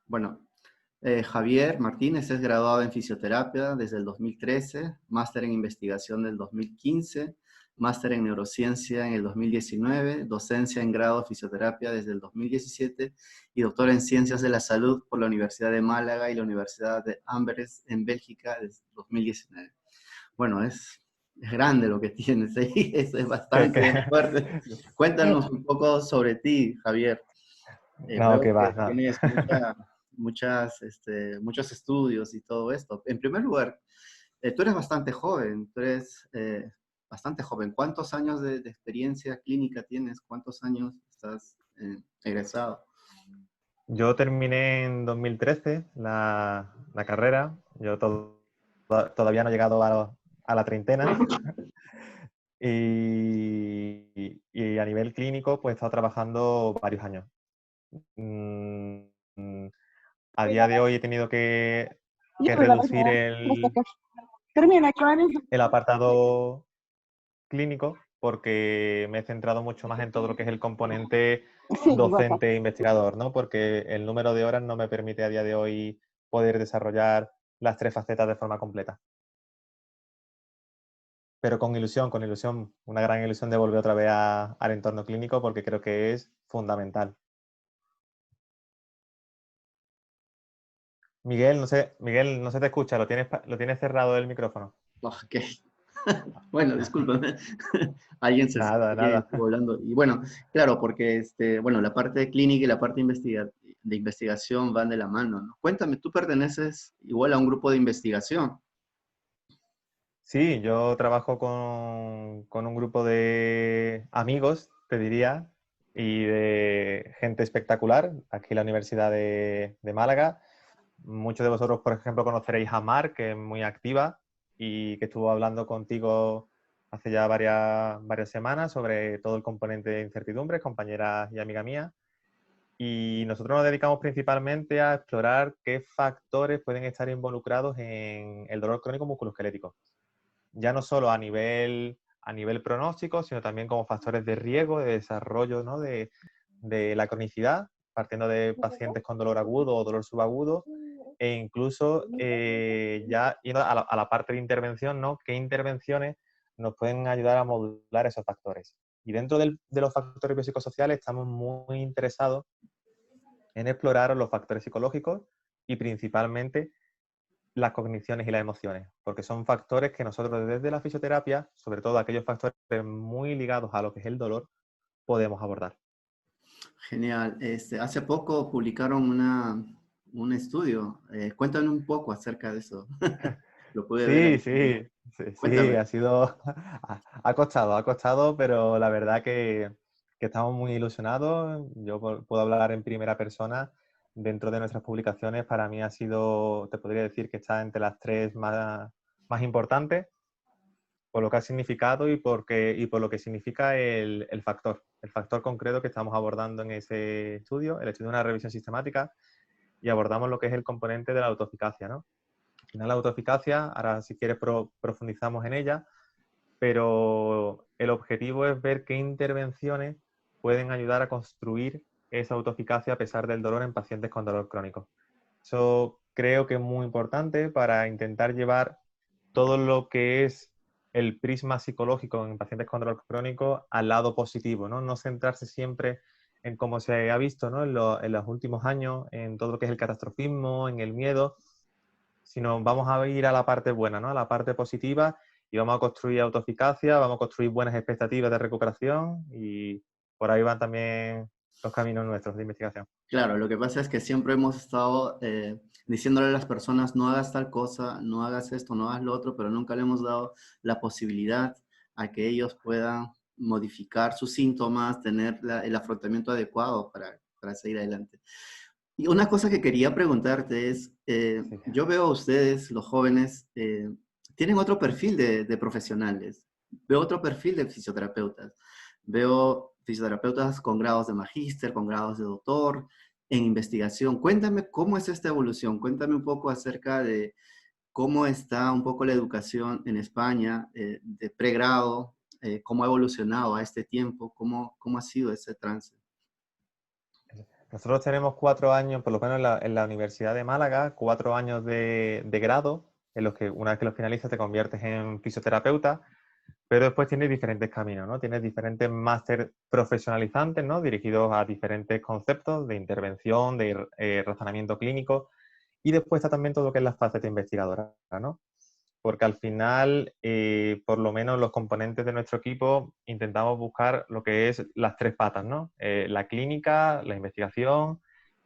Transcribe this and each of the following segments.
Bueno, Javier Martínez es graduado en fisioterapia desde el 2013, máster en investigación del 2015, máster en neurociencia en el 2019, docencia en grado de fisioterapia desde el 2017 y doctor en ciencias de la salud por la Universidad de Málaga y la Universidad de Amberes en Bélgica desde el 2019. Bueno, es grande lo que tienes ahí, es Que, que- bastante fuerte. Cuéntanos un poco sobre ti, Javier. No, Veo que va, que nada. tienes muchos estudios y todo esto. En primer lugar, tú eres bastante joven, bastante joven. ¿Cuántos años de experiencia clínica tienes? ¿Cuántos años estás egresado? Yo terminé en 2013 la carrera. Todavía no he llegado a la treintena. Y a nivel clínico, pues he estado trabajando varios años. Mm, mm, a día de hoy he tenido que reducir el apartado clínico porque me he centrado mucho más en todo lo que es el componente docente e investigador, ¿no? Porque el número de horas no me permite a día de hoy poder desarrollar las tres facetas de forma completa. Pero con ilusión, una gran ilusión de volver otra vez al entorno clínico porque creo que es fundamental. Miguel, no se te escucha, lo tienes cerrado el micrófono. Ok. Bueno, discúlpame. Nada, Alguien nada. estuvo hablando. Y bueno, claro, porque bueno, la parte de clínica y la parte de investigación van de la mano, ¿no? Cuéntame, ¿tú perteneces igual a un grupo de investigación? Sí, yo trabajo con un grupo de amigos, te diría, y de gente espectacular, aquí en la Universidad de Málaga. Muchos de vosotros, por ejemplo, conoceréis a Mar, que es muy activa y que estuvo hablando contigo hace ya varias semanas sobre todo el componente de incertidumbre, compañera y amiga mía. Y nosotros nos dedicamos principalmente a explorar qué factores pueden estar involucrados en el dolor crónico musculoesquelético. Ya no solo a nivel pronóstico, sino también como factores de riesgo, de desarrollo, ¿no? de la cronicidad, partiendo de pacientes con dolor agudo o dolor subagudo, e incluso ya yendo a la parte de intervención, ¿no? ¿Qué intervenciones nos pueden ayudar a modular esos factores? Y dentro de los factores biopsicosociales estamos muy interesados en explorar los factores psicológicos y principalmente las cogniciones y las emociones, porque son factores que nosotros desde la fisioterapia, sobre todo aquellos factores muy ligados a lo que es el dolor, podemos abordar. Genial. Hace poco publicaron un estudio. Cuéntame un poco acerca de eso. Lo pude ver Sí, ahí. sí, sí, sí, Cuéntame. ha sido, ha costado, pero la verdad que estamos muy ilusionados. Yo puedo hablar en primera persona. Dentro de nuestras publicaciones, para mí ha sido, te podría decir que está entre las tres más importantes, por lo que ha significado y por lo que significa el factor concreto que estamos abordando en ese estudio. El estudio de una revisión sistemática y abordamos lo que es el componente de la autoeficacia, ¿no? Al final la autoeficacia, ahora si quieres profundizamos en ella, pero el objetivo es ver qué intervenciones pueden ayudar a construir esa autoeficacia a pesar del dolor en pacientes con dolor crónico. Eso creo que es muy importante para intentar llevar todo lo que es el prisma psicológico en pacientes con dolor crónico al lado positivo, ¿no? No centrarse siempre en cómo se ha visto, ¿no? En los últimos años, en todo lo que es el catastrofismo, en el miedo, sino vamos a ir a la parte buena, ¿no? A la parte positiva y vamos a construir autoeficacia, vamos a construir buenas expectativas de recuperación y por ahí van también los caminos nuestros de investigación. Claro, lo que pasa es que siempre hemos estado diciéndole a las personas, no hagas tal cosa, no hagas esto, no hagas lo otro, pero nunca le hemos dado la posibilidad a que ellos puedan modificar sus síntomas, tener el afrontamiento adecuado para seguir adelante. Y una cosa que quería preguntarte es, Sí. yo veo a ustedes, los jóvenes, tienen otro perfil de profesionales, veo otro perfil de fisioterapeutas, veo fisioterapeutas con grados de magíster, con grados de doctor, en investigación. Cuéntame cómo es esta evolución, cuéntame un poco acerca de cómo está un poco la educación en España de pregrado, cómo ha evolucionado a este tiempo, cómo ha sido ese trance. Nosotros tenemos 4 años, por lo menos en la Universidad de Málaga, 4 años de grado, en los que una vez que los finalizas te conviertes en fisioterapeuta, pero después tienes diferentes caminos, ¿no? Tienes diferentes máster profesionalizantes, ¿no? Dirigidos a diferentes conceptos de intervención, de razonamiento clínico, y después está también todo lo que es la faceta investigadora, ¿no? Porque al final, por lo menos los componentes de nuestro equipo, intentamos buscar lo que es las tres patas, ¿no? La clínica, la investigación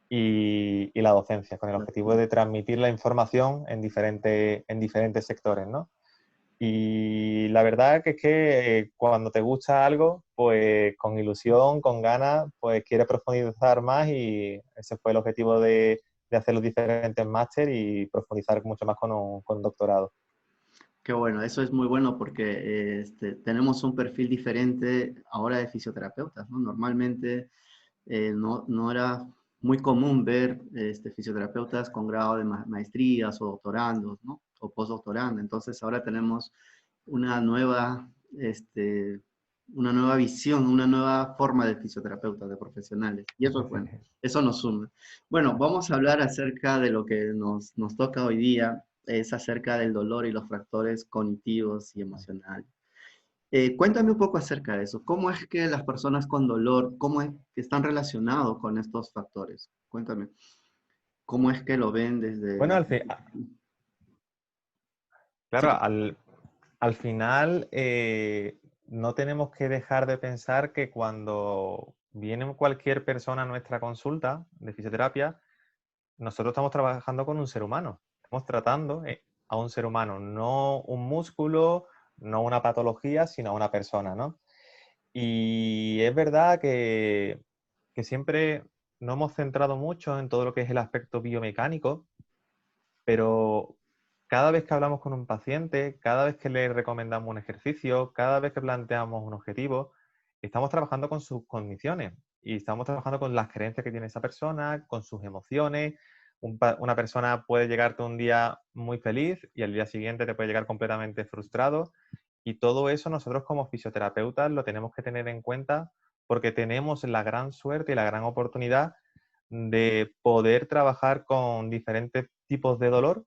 y la docencia, con el objetivo de transmitir la información en diferentes sectores, ¿no? Y la verdad que es que cuando te gusta algo, pues con ilusión, con ganas, pues quieres profundizar más y ese fue el objetivo de hacer los diferentes máster y profundizar mucho más con un doctorado. Qué bueno, eso es muy bueno porque tenemos un perfil diferente ahora de fisioterapeutas, ¿no? Normalmente no era muy común ver fisioterapeutas con grado de maestrías o doctorandos, ¿no? O postdoctorando. Entonces ahora tenemos una nueva, una nueva visión, una nueva forma de fisioterapeutas, de profesionales. Y eso es bueno, eso nos suma. Bueno, vamos a hablar acerca de lo que nos toca hoy día, es acerca del dolor y los factores cognitivos y emocionales. Cuéntame un poco acerca de eso. ¿Cómo es que las personas con dolor, cómo es que están relacionados con estos factores? Cuéntame. ¿Cómo es que lo ven Bueno, desde... claro, Sí, al final no tenemos que dejar de pensar que cuando viene cualquier persona a nuestra consulta de fisioterapia, nosotros estamos trabajando con un ser humano. Estamos tratando a un ser humano, no un músculo, no una patología, sino a una persona, ¿no? Y es verdad que siempre nos hemos centrado mucho en todo lo que es el aspecto biomecánico, pero cada vez que hablamos con un paciente, cada vez que le recomendamos un ejercicio, cada vez que planteamos un objetivo, estamos trabajando con sus condiciones y estamos trabajando con las creencias que tiene esa persona, con sus emociones. Una persona puede llegarte un día muy feliz y al día siguiente te puede llegar completamente frustrado. Y todo eso nosotros como fisioterapeutas lo tenemos que tener en cuenta porque tenemos la gran suerte y la gran oportunidad de poder trabajar con diferentes tipos de dolor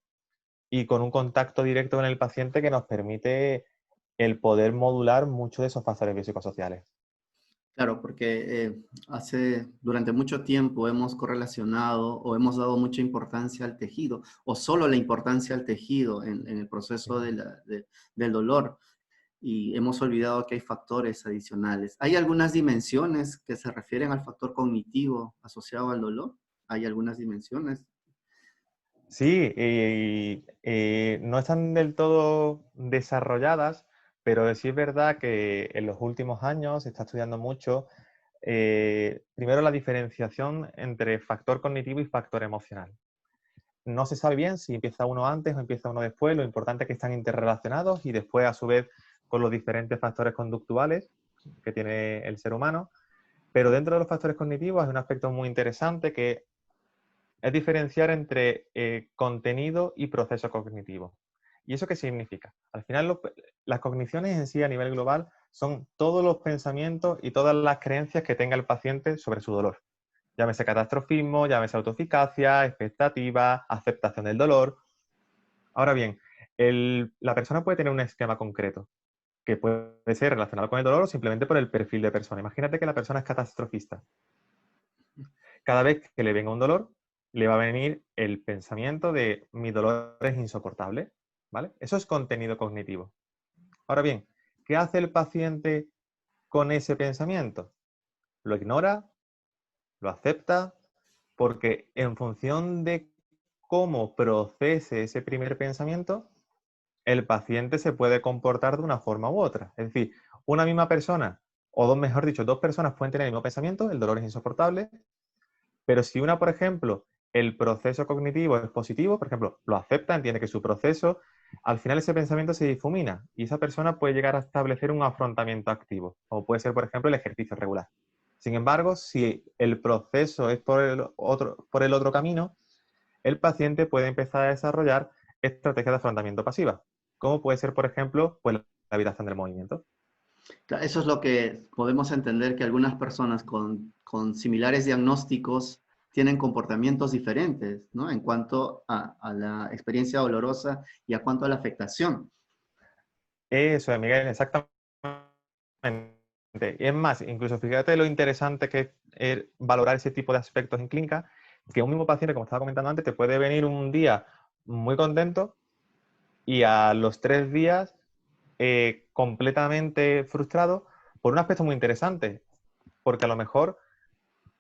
y con un contacto directo con el paciente que nos permite el poder modular muchos de esos factores biopsicosociales. claro, porque durante mucho tiempo hemos correlacionado o hemos dado mucha importancia al tejido, o solo la importancia al tejido en el proceso del dolor, y hemos olvidado que hay factores adicionales. ¿Hay algunas dimensiones que se refieren al factor cognitivo asociado al dolor? ¿Hay algunas dimensiones? Sí, y no están del todo desarrolladas, pero sí es verdad que en los últimos años se está estudiando mucho, primero la diferenciación entre factor cognitivo y factor emocional. No se sabe bien si empieza uno antes o empieza uno después, lo importante es que están interrelacionados y después a su vez con los diferentes factores conductuales que tiene el ser humano. Pero dentro de los factores cognitivos hay un aspecto muy interesante que es diferenciar entre contenido y proceso cognitivo. ¿Y eso qué significa? Al final, las cogniciones en sí a nivel global son todos los pensamientos y todas las creencias que tenga el paciente sobre su dolor. Llámese catastrofismo, llámese autoeficacia, expectativa, aceptación del dolor. Ahora bien, la persona puede tener un esquema concreto que puede ser relacionado con el dolor o simplemente por el perfil de persona. Imagínate que la persona es catastrofista. Cada vez que le venga un dolor, le va a venir el pensamiento de mi dolor es insoportable, ¿vale? Eso es contenido cognitivo. Ahora bien, ¿qué hace el paciente con ese pensamiento? Lo ignora, lo acepta, porque en función de cómo procese ese primer pensamiento, el paciente se puede comportar de una forma u otra. Es decir, una misma persona, o dos, mejor dicho, dos personas pueden tener el mismo pensamiento, el dolor es insoportable, pero si una, por ejemplo, el proceso cognitivo es positivo, por ejemplo, lo acepta, entiende que su proceso, al final ese pensamiento se difumina y esa persona puede llegar a establecer un afrontamiento activo, como puede ser, por ejemplo, el ejercicio regular. Sin embargo, si el proceso es por el otro camino, el paciente puede empezar a desarrollar estrategias de afrontamiento pasiva, como puede ser, por ejemplo, pues, la evitación del movimiento. Eso es lo que podemos entender que algunas personas con similares diagnósticos tienen comportamientos diferentes, ¿no? En cuanto a la experiencia dolorosa y a cuanto a la afectación. Eso es, Miguel, exactamente. Y es más, incluso fíjate lo interesante que es valorar ese tipo de aspectos en clínica, que un mismo paciente, como estaba comentando antes, te puede venir un día muy contento y a los 3 días completamente frustrado por un aspecto muy interesante, porque a lo mejor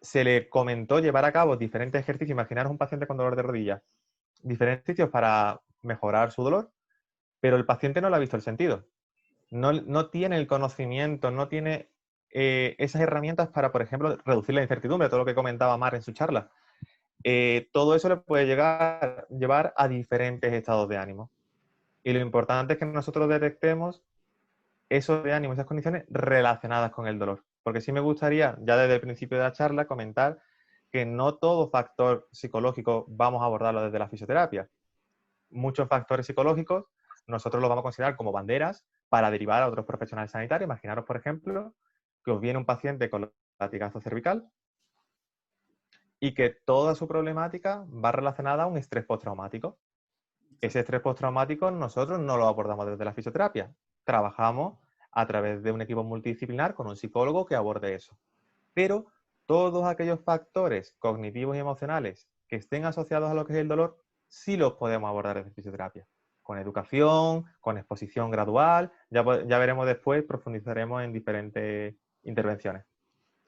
se le comentó llevar a cabo diferentes ejercicios. Imaginaros un paciente con dolor de rodilla, diferentes ejercicios para mejorar su dolor, pero el paciente no le ha visto el sentido. No tiene el conocimiento, no tiene esas herramientas para, por ejemplo, reducir la incertidumbre, todo lo que comentaba Mar en su charla. Todo eso le puede llevar a diferentes estados de ánimo. Y lo importante es que nosotros detectemos esos de ánimo, esas condiciones relacionadas con el dolor. Porque sí me gustaría, ya desde el principio de la charla, comentar que no todo factor psicológico vamos a abordarlo desde la fisioterapia. Muchos factores psicológicos nosotros los vamos a considerar como banderas para derivar a otros profesionales sanitarios. Imaginaros, por ejemplo, que os viene un paciente con latigazo cervical y que toda su problemática va relacionada a un estrés postraumático. Ese estrés postraumático nosotros no lo abordamos desde la fisioterapia. Trabajamos a través de un equipo multidisciplinar con un psicólogo que aborde eso. Pero todos aquellos factores cognitivos y emocionales que estén asociados a lo que es el dolor, sí los podemos abordar desde fisioterapia. Con educación, con exposición gradual, ya veremos después, profundizaremos en diferentes intervenciones.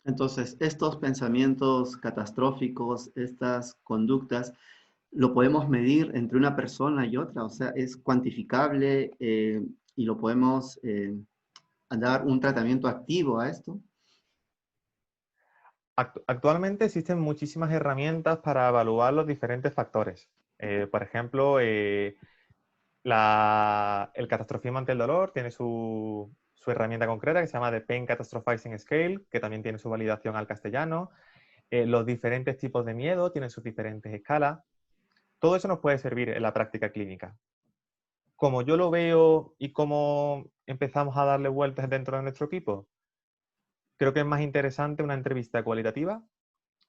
Entonces, estos pensamientos catastróficos, estas conductas, lo podemos medir entre una persona y otra, o sea, es cuantificable y lo podemos dar un tratamiento activo a esto. Actualmente existen muchísimas herramientas para evaluar los diferentes factores. Por ejemplo, el catastrofismo ante el dolor tiene su herramienta concreta que se llama The Pain Catastrophizing Scale, que también tiene su validación al castellano. Los diferentes tipos de miedo tienen sus diferentes escalas. Todo eso nos puede servir en la práctica clínica. Como yo lo veo y cómo empezamos a darle vueltas dentro de nuestro equipo, creo que es más interesante una entrevista cualitativa,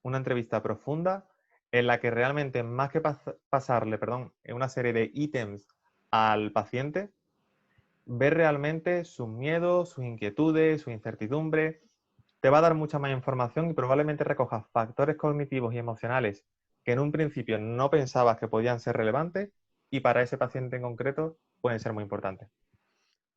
una entrevista profunda, en la que realmente, más que pasarle, una serie de ítems al paciente, ver realmente sus miedos, sus inquietudes, su incertidumbre. Te va a dar mucha más información y probablemente recojas factores cognitivos y emocionales que en un principio no pensabas que podían ser relevantes y para ese paciente en concreto pueden ser muy importantes.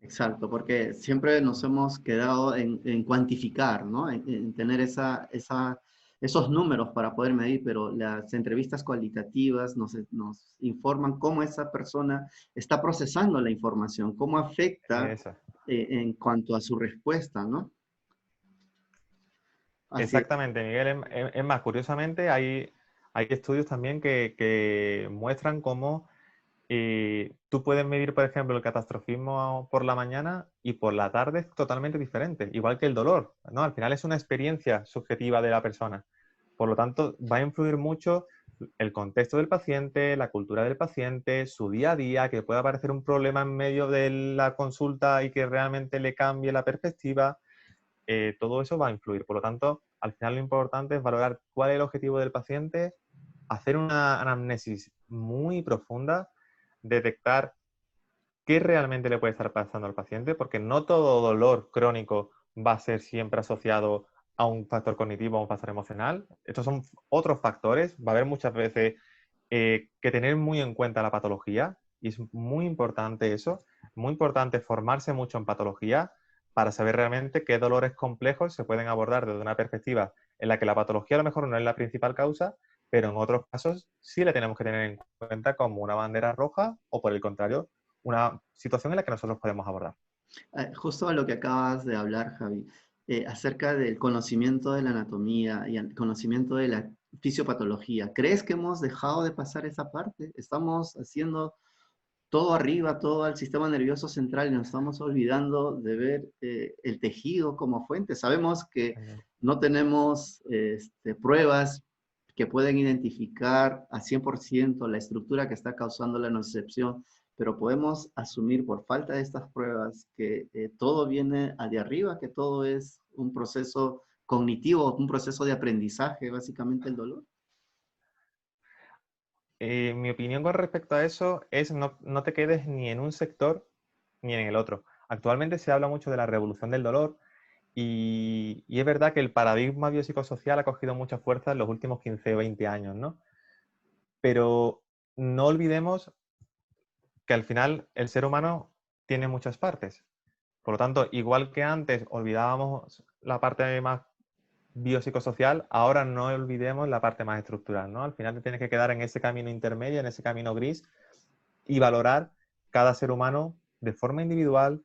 Exacto, porque siempre nos hemos quedado en cuantificar, ¿no? En tener esos números para poder medir, pero las entrevistas cualitativas nos informan cómo esa persona está procesando la información, cómo afecta Eso. en cuanto a su respuesta, ¿no? Así es. Exactamente, Miguel. Es más, curiosamente, hay estudios también que muestran cómo tú puedes medir, por ejemplo, el catastrofismo por la mañana y por la tarde es totalmente diferente, igual que el dolor, ¿no? Al final es una experiencia subjetiva de la persona. Por lo tanto, va a influir mucho el contexto del paciente, la cultura del paciente, su día a día, que pueda aparecer un problema en medio de la consulta y que realmente le cambie la perspectiva. Todo eso va a influir. Por lo tanto, al final lo importante es valorar cuál es el objetivo del paciente, hacer una anamnesis muy profunda, detectar qué realmente le puede estar pasando al paciente, porque no todo dolor crónico va a ser siempre asociado a un factor cognitivo o a un factor emocional. Estos son otros factores. Va a haber muchas veces que tener muy en cuenta la patología y es muy importante eso. Muy importante formarse mucho en patología para saber realmente qué dolores complejos se pueden abordar desde una perspectiva en la que la patología a lo mejor no es la principal causa, pero en otros casos sí la tenemos que tener en cuenta como una bandera roja o, por el contrario, una situación en la que nosotros podemos abordar. Justo a lo que acabas de hablar, Javi, acerca del conocimiento de la anatomía y el conocimiento de la fisiopatología. ¿Crees que hemos dejado de pasar esa parte? Estamos haciendo todo arriba, todo al sistema nervioso central y nos estamos olvidando de ver el tejido como fuente. Sabemos que no tenemos pruebas que pueden identificar a 100% la estructura que está causando la nocicepción, pero podemos asumir por falta de estas pruebas que todo viene de arriba, que todo es un proceso cognitivo, un proceso de aprendizaje, básicamente el dolor. mi opinión con respecto a eso es no te quedes ni en un sector ni en el otro. Actualmente se habla mucho de la revolución del dolor y es verdad que el paradigma biopsicosocial ha cogido mucha fuerza en los últimos 15 o 20 años, ¿no? Pero no olvidemos que al final el ser humano tiene muchas partes. Por lo tanto, igual que antes olvidábamos la parte más biopsicosocial, ahora no olvidemos la parte más estructural, ¿no? Al final te tienes que quedar en ese camino intermedio, en ese camino gris y valorar cada ser humano de forma individual,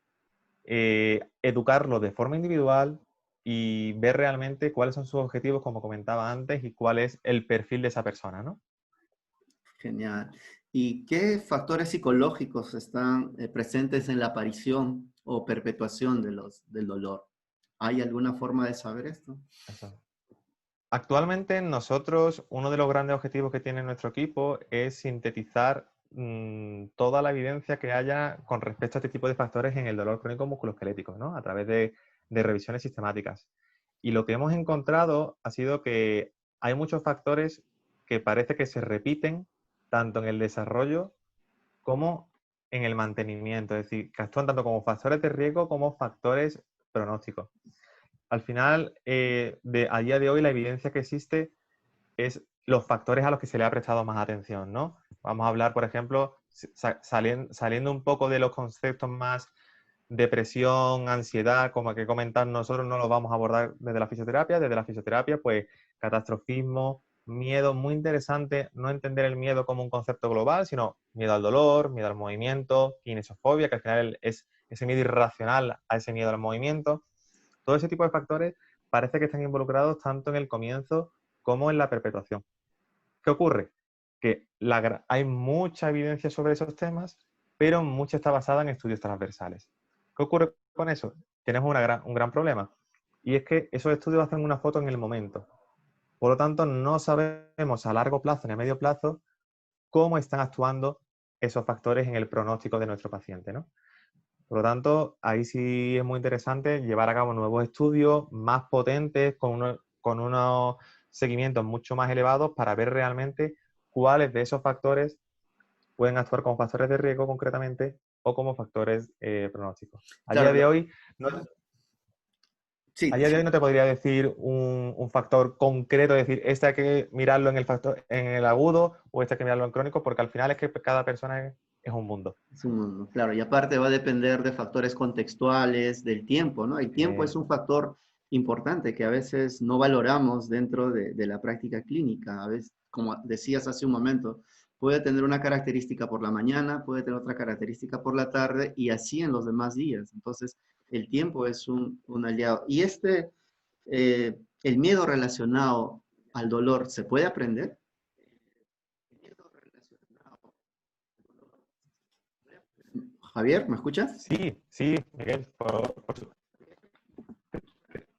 educarlo de forma individual y ver realmente cuáles son sus objetivos, como comentaba antes, y cuál es el perfil de esa persona, ¿no? Genial. ¿Y qué factores psicológicos están presentes en la aparición o perpetuación del dolor? ¿Hay alguna forma de saber esto? Eso. Actualmente nosotros, uno de los grandes objetivos que tiene nuestro equipo es sintetizar toda la evidencia que haya con respecto a este tipo de factores en el dolor crónico musculoesquelético, ¿no? A través de revisiones sistemáticas. Y lo que hemos encontrado ha sido que hay muchos factores que parece que se repiten tanto en el desarrollo como en el mantenimiento, es decir, que actúan tanto como factores de riesgo como factores pronósticos. Al final, a día de hoy, la evidencia que existe es los factores a los que se le ha prestado más atención, ¿no? Vamos a hablar, por ejemplo, saliendo un poco de los conceptos más depresión, ansiedad, como que comentar, nosotros no los vamos a abordar desde la fisioterapia. Desde la fisioterapia, pues, catastrofismo, miedo, muy interesante no entender el miedo como un concepto global, sino miedo al dolor, miedo al movimiento, kinesiofobia, que al final es ese miedo irracional a ese miedo al movimiento. Todo ese tipo de factores parece que están involucrados tanto en el comienzo como en la perpetuación. ¿Qué ocurre? Que hay mucha evidencia sobre esos temas, pero mucha está basada en estudios transversales. ¿Qué ocurre con eso? Tenemos un gran problema. Y es que esos estudios hacen una foto en el momento. Por lo tanto, no sabemos a largo plazo ni a medio plazo cómo están actuando esos factores en el pronóstico de nuestro paciente, ¿no? Por lo tanto, ahí sí es muy interesante llevar a cabo nuevos estudios más potentes, con unos seguimientos mucho más elevados para ver realmente cuáles de esos factores pueden actuar como factores de riesgo concretamente o como factores pronósticos. A día Claro, de hoy, a sí, día de hoy sí. no te podría decir un factor concreto, decir, este hay que mirarlo en el agudo o este hay que mirarlo en crónico, porque al final es que cada persona es un mundo. Es un mundo, claro, y aparte va a depender de factores contextuales, del tiempo, ¿no? El tiempo es un factor importante que a veces no valoramos dentro de la práctica clínica. A veces, como decías hace un momento, puede tener una característica por la mañana, puede tener otra característica por la tarde y así en los demás días. Entonces, el tiempo es un aliado. Y el miedo relacionado al dolor, ¿se puede aprender? Javier, ¿me escuchas? Sí, sí, Miguel,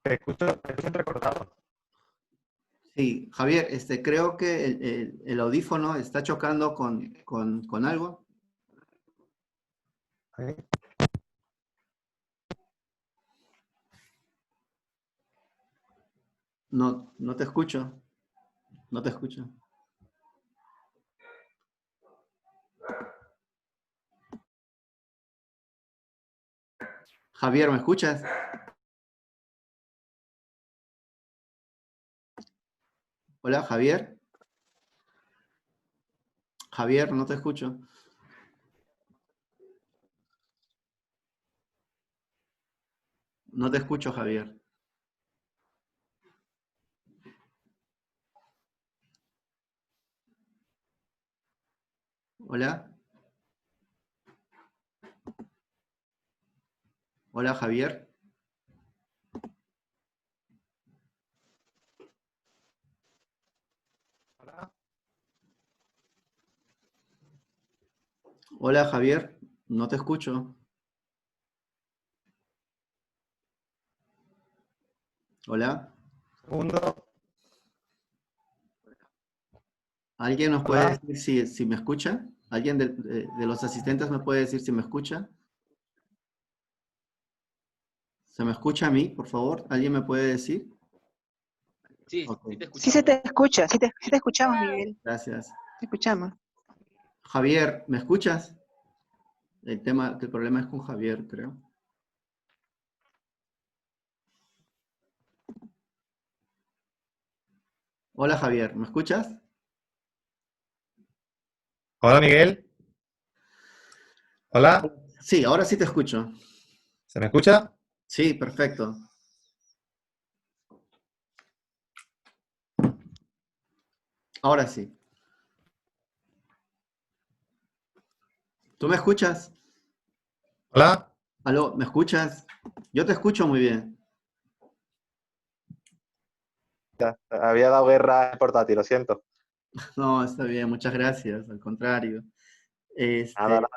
te escucho entrecortado. Sí, Javier, creo que el audífono está chocando con algo. ¿Sí? No, no te escucho, no te escucho. Javier, ¿me escuchas? Hola, Javier. Javier, no te escucho. No te escucho, Javier. Hola. Hola, Javier. Hola, Javier. No te escucho. Hola. Segundo, ¿Alguien nos puede hola. decir si me escucha? ¿Alguien de los asistentes me puede decir si me escucha? ¿Se me escucha a mí, por favor? ¿Alguien me puede decir? Sí, Ok, sí te Sí se escuchamos. te escucha, sí te escuchamos, Miguel, gracias. te escuchamos. Javier, ¿me escuchas? El problema es con Javier, creo. Hola Javier, ¿me escuchas? Hola Miguel, hola, Sí, ahora sí te escucho. ¿se me escucha? Sí, perfecto. Ahora sí. ¿Tú me escuchas? Hola. ¿Aló? ¿Me escuchas? Yo te escucho muy bien. Ya, había dado guerra al portátil, lo siento. No, está bien, muchas gracias. Al contrario. Nada, Este, nada,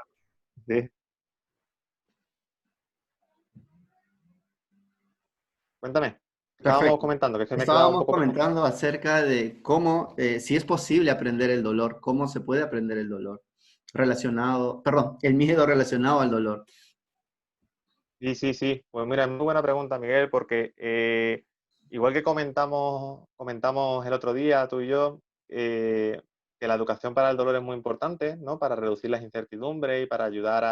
sí. Cuéntame, estábamos perfecto. comentando, que es que me he quedado un Estábamos poco perdido. comentando acerca de cómo, si es posible aprender el dolor, cómo se puede aprender el dolor relacionado, perdón, el miedo relacionado al dolor. Sí, sí, sí. Pues mira, muy buena pregunta, Miguel, porque igual que comentamos el otro día, tú y yo, que la educación para el dolor es muy importante, ¿no? Para reducir las incertidumbres y para ayudar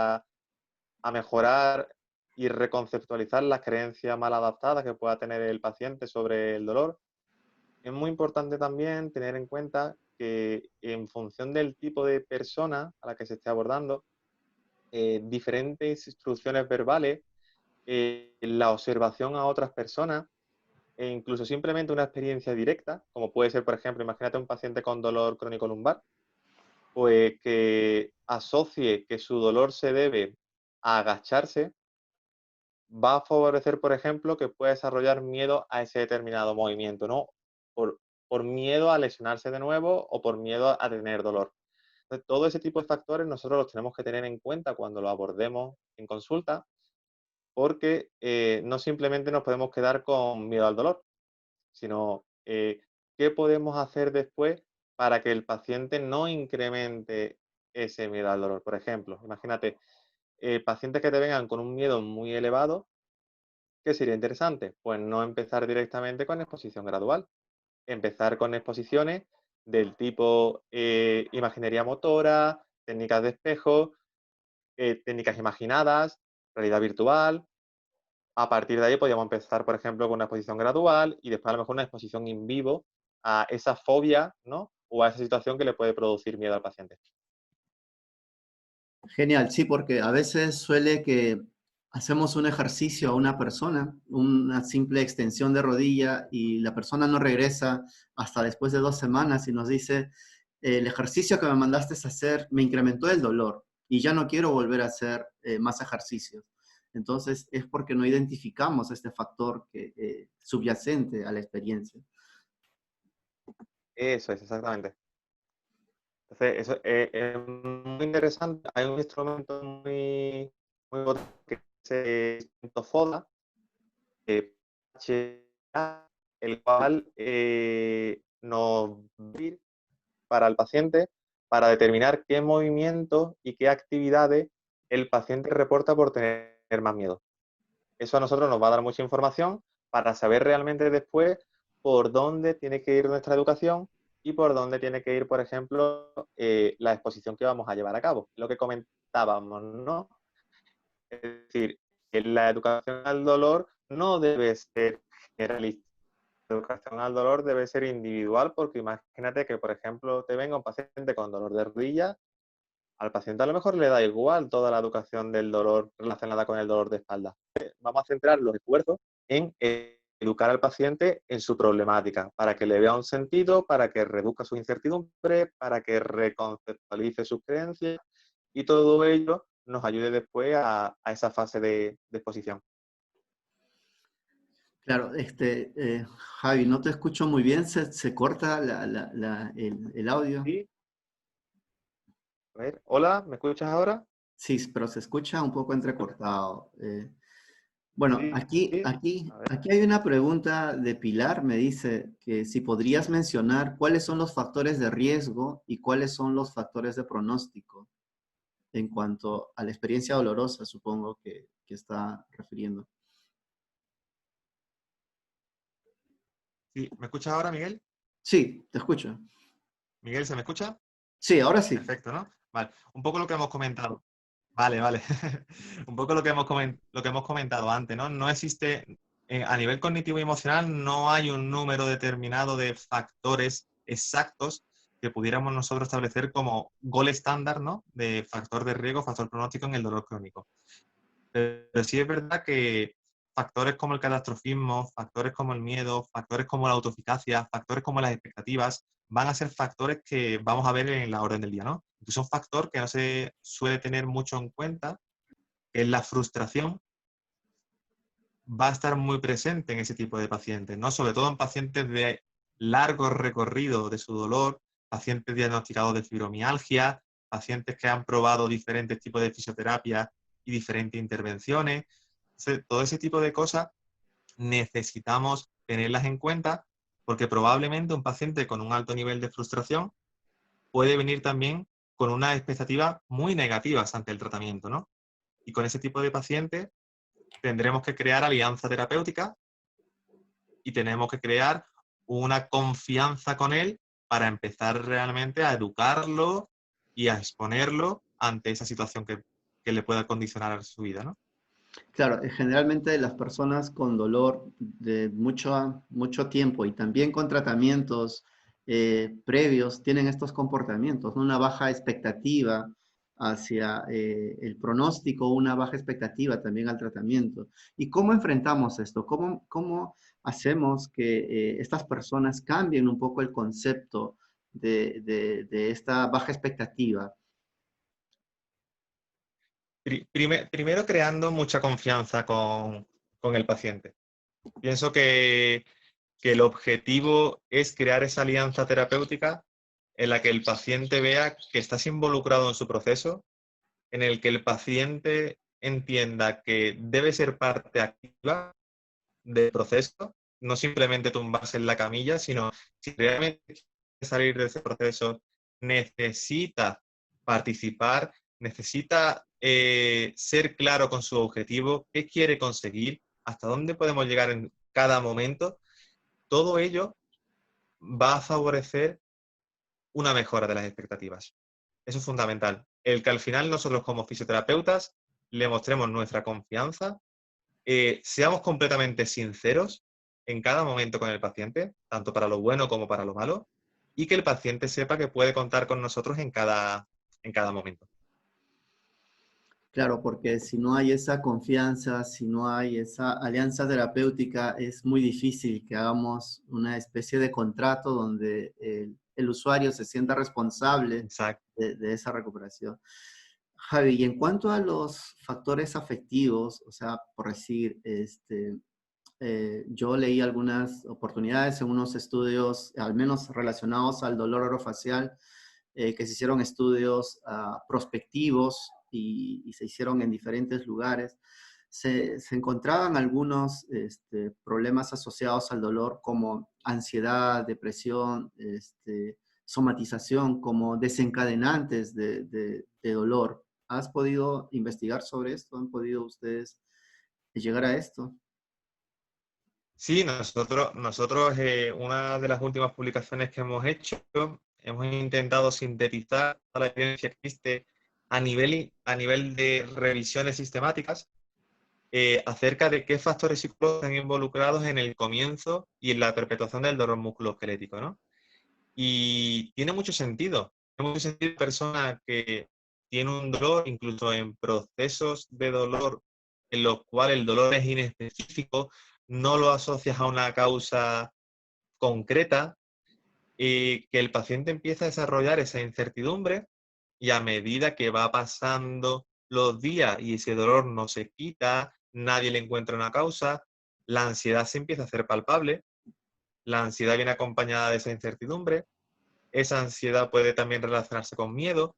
a mejorar y reconceptualizar las creencias mal adaptadas que pueda tener el paciente sobre el dolor. Es muy importante también tener en cuenta que en función del tipo de persona a la que se esté abordando, diferentes instrucciones verbales, la observación a otras personas e incluso simplemente una experiencia directa, como puede ser, por ejemplo, imagínate un paciente con dolor crónico lumbar, pues que asocie que su dolor se debe a agacharse, va a favorecer, por ejemplo, que pueda desarrollar miedo a ese determinado movimiento, ¿no? Por, por miedo a lesionarse de nuevo o por miedo a tener dolor. Entonces, todo ese tipo de factores nosotros los tenemos que tener en cuenta cuando lo abordemos en consulta, porque no simplemente nos podemos quedar con miedo al dolor, sino qué podemos hacer después para que el paciente no incremente ese miedo al dolor. Por ejemplo, imagínate, pacientes que te vengan con un miedo muy elevado. ¿Qué sería interesante? Pues no empezar directamente con exposición gradual. Empezar con exposiciones del tipo imaginería motora, técnicas de espejo, técnicas imaginadas, realidad virtual. A partir de ahí podríamos empezar, por ejemplo, con una exposición gradual y después a lo mejor una exposición in vivo a esa fobia, ¿no? O a esa situación que le puede producir miedo al paciente. Genial, sí, porque a veces suele que hacemos un ejercicio a una persona, una simple extensión de rodilla y la persona no regresa hasta después de 2 semanas y nos dice, el ejercicio que me mandaste a hacer me incrementó el dolor y ya no quiero volver a hacer más ejercicios. Entonces es porque no identificamos este factor subyacente a la experiencia. Eso es, exactamente. Entonces, eso es muy interesante. Hay un instrumento muy potente que es el instrumento FODA, HA, el cual nos va a servir para el paciente para determinar qué movimientos y qué actividades el paciente reporta por tener más miedo. Eso a nosotros nos va a dar mucha información para saber realmente después por dónde tiene que ir nuestra educación y por dónde tiene que ir, por ejemplo, la exposición que vamos a llevar a cabo. Lo que comentábamos, ¿no? Es decir, que la educación al dolor no debe ser generalista. La educación al dolor debe ser individual porque imagínate que, por ejemplo, te venga un paciente con dolor de rodilla, al paciente a lo mejor le da igual toda la educación del dolor relacionada con el dolor de espalda. Vamos a centrar los esfuerzos en educar al paciente en su problemática, para que le vea un sentido, para que reduzca su incertidumbre, para que reconceptualice sus creencias y todo ello nos ayude después a esa fase de exposición. Claro, Javi, no te escucho muy bien, se corta el audio. Sí, a ver, hola, ¿me escuchas ahora? Sí, pero se escucha un poco entrecortado. Bueno, Sí, aquí, sí. aquí, A ver. aquí hay una pregunta de Pilar, me dice que si podrías mencionar cuáles son los factores de riesgo y cuáles son los factores de pronóstico en cuanto a la experiencia dolorosa, supongo que está refiriendo. Sí, ¿me escuchas ahora, Miguel? Sí, te escucho. Miguel, ¿se me escucha? Sí, ahora sí. Perfecto, ¿no? Vale, un poco lo que hemos comentado. Vale, vale. Un poco lo que hemos comentado antes, ¿no? No existe, a nivel cognitivo y emocional, no hay un número determinado de factores exactos que pudiéramos nosotros establecer como gol estándar, ¿no? De factor de riesgo, factor pronóstico en el dolor crónico. Pero sí es verdad que factores como el catastrofismo, factores como el miedo, factores como la autoeficacia, factores como las expectativas, van a ser factores que vamos a ver en la orden del día, ¿no? Incluso un factor que no se suele tener mucho en cuenta, que es la frustración, va a estar muy presente en ese tipo de pacientes, ¿no? Sobre todo en pacientes de largo recorrido de su dolor, pacientes diagnosticados de fibromialgia, pacientes que han probado diferentes tipos de fisioterapia y diferentes intervenciones. Todo ese tipo de cosas necesitamos tenerlas en cuenta porque probablemente un paciente con un alto nivel de frustración puede venir también con unas expectativas muy negativas ante el tratamiento, ¿no? Y con ese tipo de pacientes tendremos que crear alianza terapéutica y tenemos que crear una confianza con él para empezar realmente a educarlo y a exponerlo ante esa situación que le pueda condicionar su vida, ¿no? Claro, generalmente las personas con dolor de mucho tiempo y también con tratamientos previos tienen estos comportamientos, ¿no? Una baja expectativa hacia el pronóstico, una baja expectativa también al tratamiento. ¿Y cómo enfrentamos esto? ¿Cómo hacemos que estas personas cambien un poco el concepto de esta baja expectativa? Primero creando mucha confianza con el paciente. Pienso que el objetivo es crear esa alianza terapéutica en la que el paciente vea que estás involucrado en su proceso, en el que el paciente entienda que debe ser parte activa del proceso, no simplemente tumbarse en la camilla, sino si realmente quiere salir de ese proceso, necesita participar, necesita ser claro con su objetivo, qué quiere conseguir, hasta dónde podemos llegar en cada momento. Todo ello va a favorecer una mejora de las expectativas. Eso es fundamental. El que al final nosotros como fisioterapeutas le mostremos nuestra confianza, seamos completamente sinceros en cada momento con el paciente, tanto para lo bueno como para lo malo, y que el paciente sepa que puede contar con nosotros en cada momento. Claro, porque si no hay esa confianza, si no hay esa alianza terapéutica, es muy difícil que hagamos una especie de contrato donde el usuario se sienta responsable Exacto. de esa recuperación. Javi, y en cuanto a los factores afectivos, o sea, por decir, yo leí algunas oportunidades en unos estudios, al menos relacionados al dolor orofacial, que se hicieron estudios prospectivos y se hicieron en diferentes lugares. Se encontraban algunos problemas asociados al dolor como ansiedad, depresión, somatización, como desencadenantes de dolor. ¿Has podido investigar sobre esto? ¿Han podido ustedes llegar a esto? Sí, nosotros una de las últimas publicaciones que hemos hecho, hemos intentado sintetizar toda la evidencia que existe a nivel de revisiones sistemáticas acerca de qué factores psicológicos están involucrados en el comienzo y en la perpetuación del dolor musculoesquelético, ¿no? Y tiene mucho sentido. Tiene mucho sentido persona que tiene un dolor, incluso en procesos de dolor en los cuales el dolor es inespecífico, no lo asocias a una causa concreta, y que el paciente empieza a desarrollar esa incertidumbre y a medida que va pasando los días y ese dolor no se quita, nadie le encuentra una causa, la ansiedad se empieza a hacer palpable, la ansiedad viene acompañada de esa incertidumbre, esa ansiedad puede también relacionarse con miedo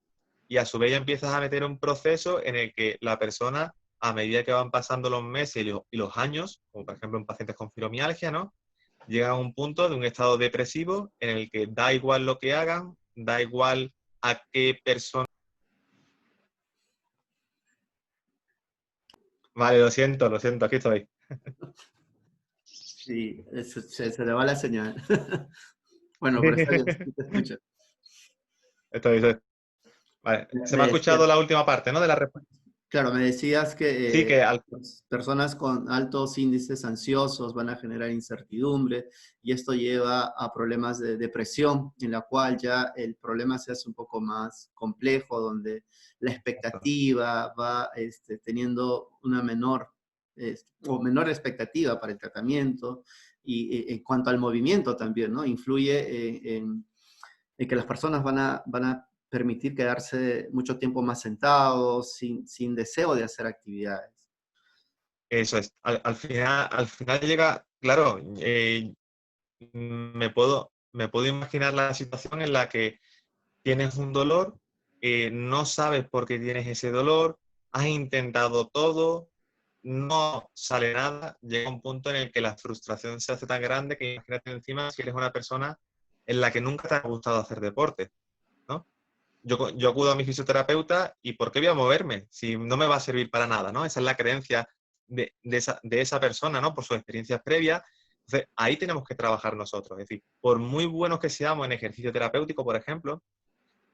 y a su vez ya empiezas a meter un proceso en el que la persona, a medida que van pasando los meses y los años, como por ejemplo en pacientes con fibromialgia, ¿no? Llega a un punto de un estado depresivo en el que da igual lo que hagan, da igual a qué persona. Vale, lo siento, aquí estoy. Sí, se le va la señal. Bueno, pero está bien, sí te escucho. Estoy. Vale. Se me ha Me escuchado decías, la última parte, ¿no? De la respuesta. claro, me decías Sí, que que al... las personas con altos índices ansiosos van a generar incertidumbre y esto lleva a problemas de depresión, en la cual ya el problema se hace un poco más complejo, donde la expectativa va teniendo una menor o menor expectativa para el tratamiento y en cuanto al movimiento también, ¿no? Influye en que las personas van a permitir quedarse mucho tiempo más sentados, sin deseo de hacer actividades. Eso es. Al final llega, claro, me puedo imaginar la situación en la que tienes un dolor, no sabes por qué tienes ese dolor, has intentado todo, no sale nada, llega un punto en el que la frustración se hace tan grande que imagínate encima si eres una persona en la que nunca te ha gustado hacer deporte, ¿no? Yo acudo a mi fisioterapeuta y ¿por qué voy a moverme? Si no me va a servir para nada, ¿no? Esa es la creencia de esa persona, ¿no? Por sus experiencias previas. Entonces, ahí tenemos que trabajar nosotros. Es decir, por muy buenos que seamos en ejercicio terapéutico, por ejemplo,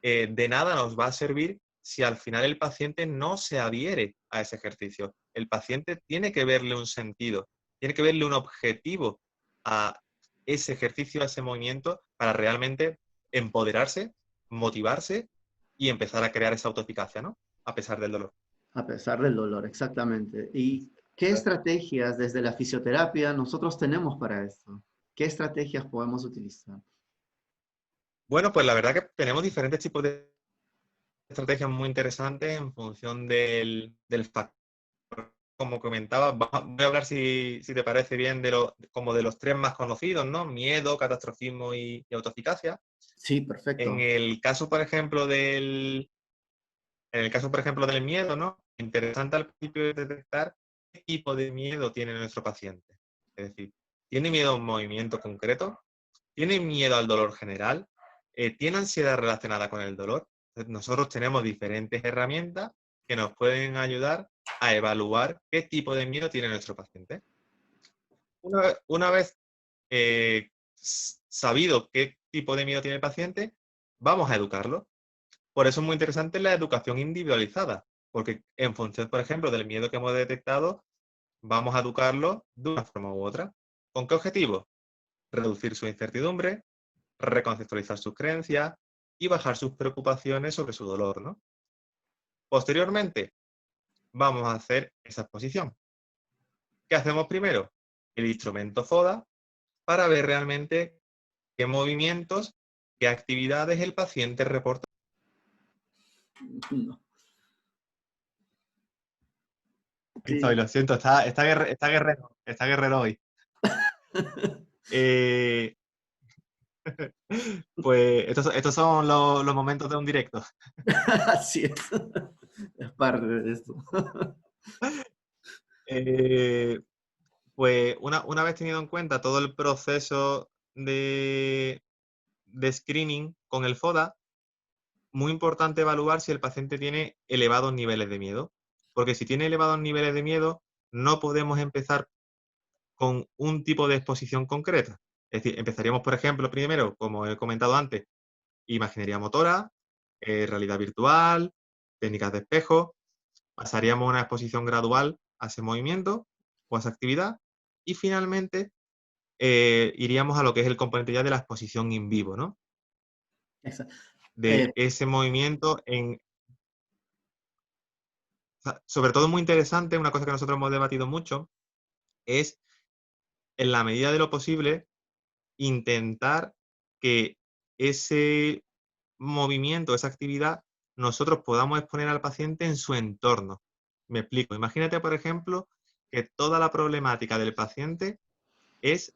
de nada nos va a servir si al final el paciente no se adhiere a ese ejercicio. El paciente tiene que verle un sentido, tiene que verle un objetivo a ese ejercicio, a ese movimiento, para realmente empoderarse, motivarse y empezar a crear esa autoeficacia, ¿no? A pesar del dolor. A pesar del dolor, exactamente. ¿Y qué estrategias desde la fisioterapia nosotros tenemos para esto? ¿Qué estrategias podemos utilizar? Bueno, pues la verdad que tenemos diferentes tipos de estrategias muy interesantes en función del factor. Como comentaba, voy a hablar si te parece bien como de los tres más conocidos, ¿no? Miedo, catastrofismo y autoeficacia. Sí, En perfecto. el caso, por ejemplo, en el caso, por ejemplo, del miedo, ¿no? Interesante al principio de detectar qué tipo de miedo tiene nuestro paciente. Es decir, ¿tiene miedo a un movimiento concreto? ¿Tiene miedo al dolor general? ¿Tiene ansiedad relacionada con el dolor? Nosotros tenemos diferentes herramientas que nos pueden ayudar a evaluar qué tipo de miedo tiene nuestro paciente. Una vez sabido qué tipo de miedo tiene el paciente, vamos a educarlo. Por eso es muy interesante la educación individualizada, porque en función, por ejemplo, del miedo que hemos detectado, vamos a educarlo de una forma u otra. ¿Con qué objetivo? Reducir su incertidumbre, reconceptualizar sus creencias y bajar sus preocupaciones sobre su dolor, ¿no? Posteriormente, vamos a hacer esa exposición. ¿Qué hacemos primero? El instrumento FODA para ver realmente qué movimientos, qué actividades el paciente reporta. No. Estoy, Sí. lo siento, está guerrero hoy. Eh, pues estos son los momentos de un directo. Así es. Es parte de esto. Eh, pues una vez tenido en cuenta todo el proceso de screening con el FODA, muy importante evaluar si el paciente tiene elevados niveles de miedo. Porque si tiene elevados niveles de miedo, no podemos empezar con un tipo de exposición concreta. Es decir, empezaríamos, por ejemplo, primero, como he comentado antes, imaginería motora, realidad virtual, técnicas de espejo. Pasaríamos a una exposición gradual a ese movimiento o a esa actividad. Y finalmente, iríamos a lo que es el componente ya de la exposición in vivo, ¿no? Exacto. De ese movimiento sobre todo muy interesante, una cosa que nosotros hemos debatido mucho, es en la medida de lo posible intentar que ese movimiento, esa actividad, nosotros podamos exponer al paciente en su entorno. Me explico. Imagínate, por ejemplo, que toda la problemática del paciente es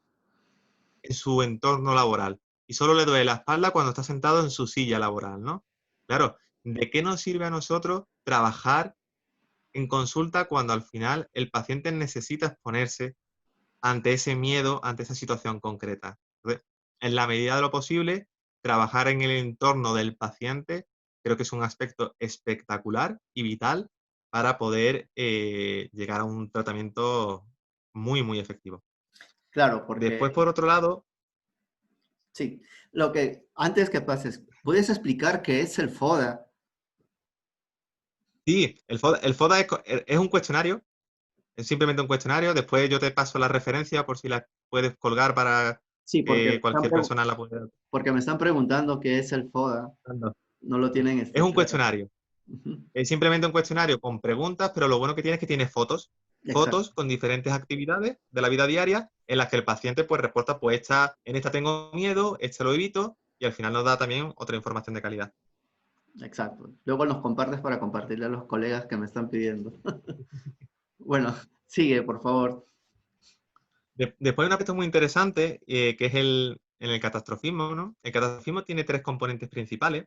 en su entorno laboral y solo le duele la espalda cuando está sentado en su silla laboral, ¿no? Claro, ¿de qué nos sirve a nosotros trabajar en consulta cuando al final el paciente necesita exponerse ante ese miedo, ante esa situación concreta? Entonces, en la medida de lo posible, trabajar en el entorno del paciente creo que es un aspecto espectacular y vital para poder llegar a un tratamiento muy, muy efectivo. Claro, Después, porque por otro lado, sí, lo que antes que pases, ¿puedes explicar qué es el FODA? Sí, el FODA es un cuestionario, es simplemente un cuestionario. Después yo te paso la referencia por si la puedes colgar para Sí, que cualquier persona la pueda. porque me están preguntando qué es el FODA. No lo tienen Es un claro. cuestionario. Ujú. Es simplemente un cuestionario con preguntas, pero lo bueno que tiene es que tiene fotos. Exacto, Fotos con diferentes actividades de la vida diaria en las que el paciente pues reporta, pues en esta tengo miedo, esta lo evito, y al final nos da también otra información de calidad. exacto. Luego nos compartes para compartirle a los colegas que me están pidiendo. Bueno, sigue, por favor. Después hay un aspecto muy interesante, que es en el catastrofismo, ¿no? El catastrofismo tiene tres componentes principales,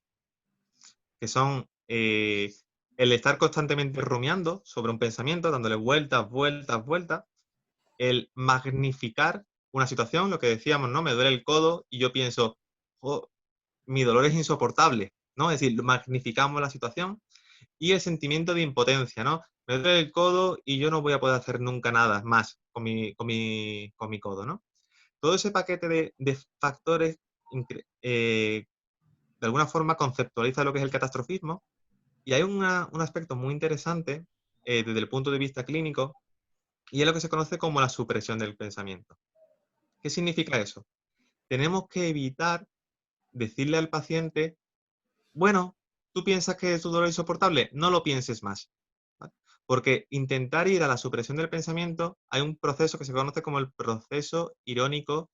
que son el estar constantemente rumiando sobre un pensamiento, dándole vueltas, vueltas, vueltas, el magnificar una situación, lo que decíamos, ¿no? Me duele el codo y yo pienso, "Oh, mi dolor es insoportable", ¿no? Es decir, magnificamos la situación, y el sentimiento de impotencia, ¿no? Me duele el codo y yo no voy a poder hacer nunca nada más con mi codo, ¿no? Todo ese paquete de factores de alguna forma conceptualiza lo que es el catastrofismo, y hay un aspecto muy interesante desde el punto de vista clínico, y es lo que se conoce como la supresión del pensamiento. ¿Qué significa eso? Tenemos que evitar decirle al paciente, bueno, tú piensas que tu dolor es insoportable, no lo pienses más. ¿Vale? Porque intentar ir a la supresión del pensamiento, hay un proceso que se conoce como el proceso irónico